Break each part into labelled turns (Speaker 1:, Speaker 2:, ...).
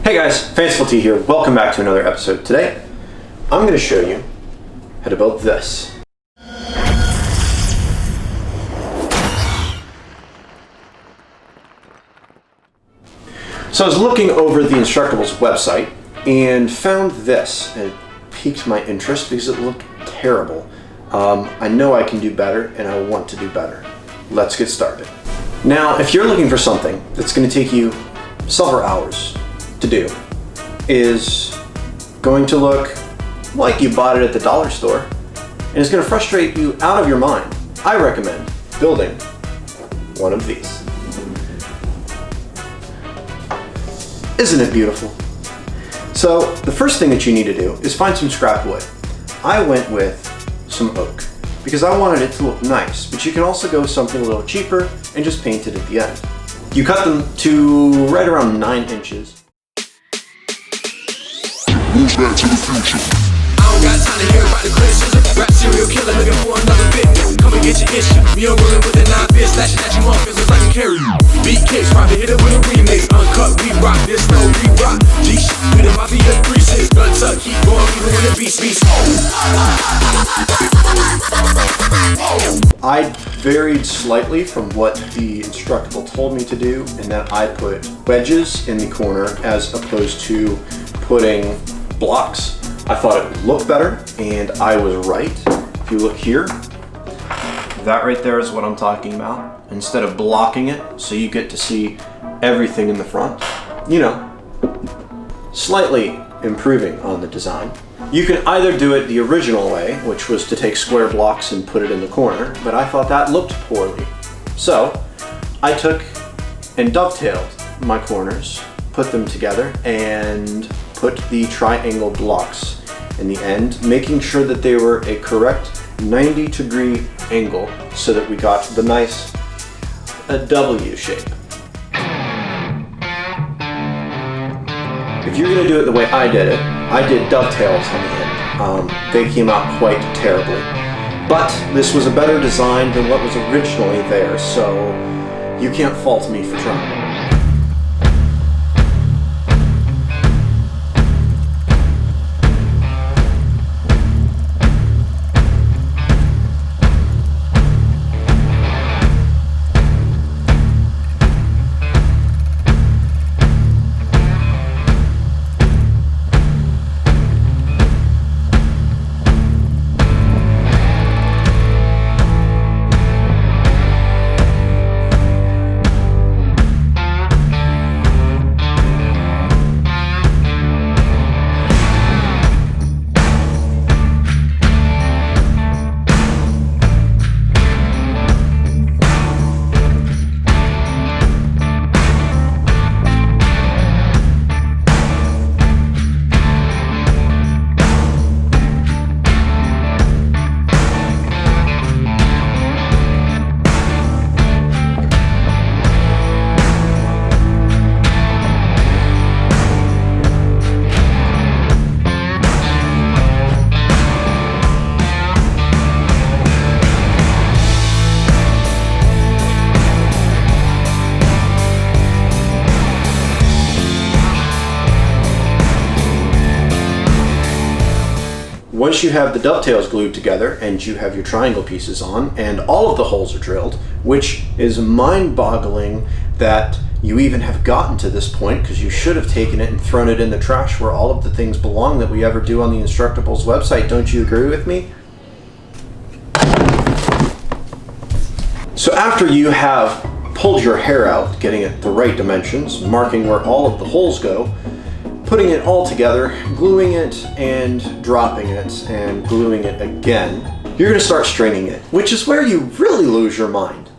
Speaker 1: Hey guys, Fanciful here. Welcome back to another episode. Today, I'm going to show you how to build this. So I was looking over the Instructadon's website and found this, and it piqued my interest because it looked terrible. I know I can do better, and I want to do better. Let's get started. Now, if you're looking for something that's going to take you several hours to do, is going to look like you bought it at the dollar store, and it's going to frustrate you out of your mind, I recommend building one of these. Isn't it beautiful? So the first thing that you need to do is find some scrap wood. I went with some oak because I wanted it to look nice, but you can also go something a little cheaper and just paint it at the end. You cut them to right around 9 inches.
Speaker 2: Move back to the future.
Speaker 3: I don't got time to hear about the criticism. Rap serial killer looking for another victim. Come and get your issue. Me on rolling with a 9-bit, slashing at you off cause it's like you carry you. Beat kicks, probably hit it with a remix. Uncut, we rock, this no re-rock. G-shit, with a mafia 3-6. Gun tuck, keep going, even when the beast.
Speaker 1: I varied slightly from what the Instructable told me to do, in that I put wedges in the corner as opposed to putting blocks. I thought it would look better, and I was right. If you look here, that right there is what I'm talking about. Instead of blocking it so you get to see everything in the front, you know, slightly improving on the design. You can either do it the original way, which was to take square blocks and put it in the corner, but I thought that looked poorly. So I took and dovetailed my corners, put them together, and put the triangle blocks in the end, making sure that they were a correct 90-degree angle so that we got the nice W shape. If you're going to do it the way I did it, I did dovetails on the end. They came out quite terribly. But this was a better design than what was originally there, so you can't fault me for trying. Once you have the dovetails glued together and you have your triangle pieces on and all of the holes are drilled, which is mind-boggling that you even have gotten to this point, because you should have taken it and thrown it in the trash where all of the things belong that we ever do on the Instructadon's website. Don't you agree with me? So after you have pulled your hair out, getting it the right dimensions, marking where all of the holes go, putting it all together, gluing it and dropping it and gluing it again, you're going to start straining it, which is where you really lose your mind.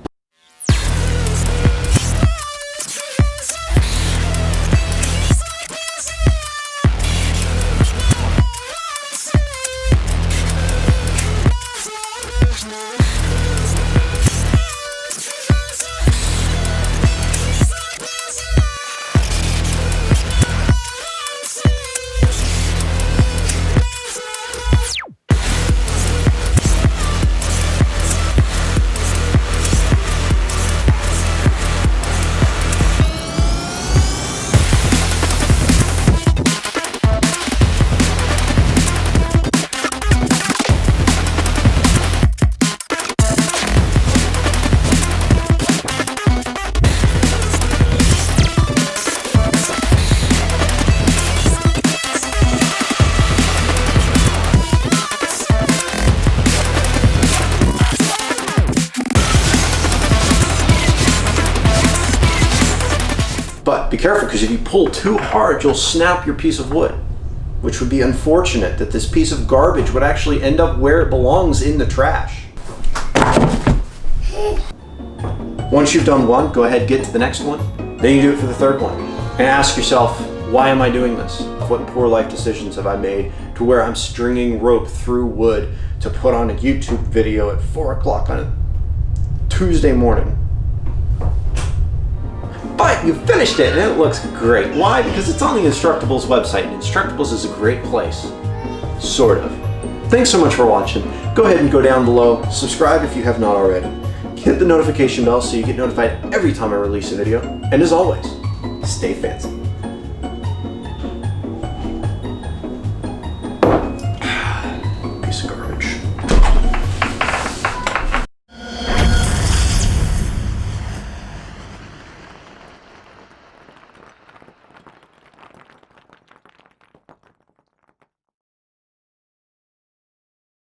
Speaker 1: because if you pull too hard, you'll snap your piece of wood, which would be unfortunate that this piece of garbage would actually end up where it belongs, in the trash. Once you've done one, go ahead, get to the next one. Then you do it for the third one. And ask yourself, why am I doing this? What poor life decisions have I made to where I'm stringing rope through wood to put on a YouTube video at 4 o'clock on a Tuesday morning? But you finished it and it looks great. Why? Because it's on the Instructables website, and Instructables is a great place. Sort of. Thanks so much for watching. Go ahead and go down below, subscribe if you have not already. Hit the notification bell so you get notified every time I release a video. And as always, stay fancy.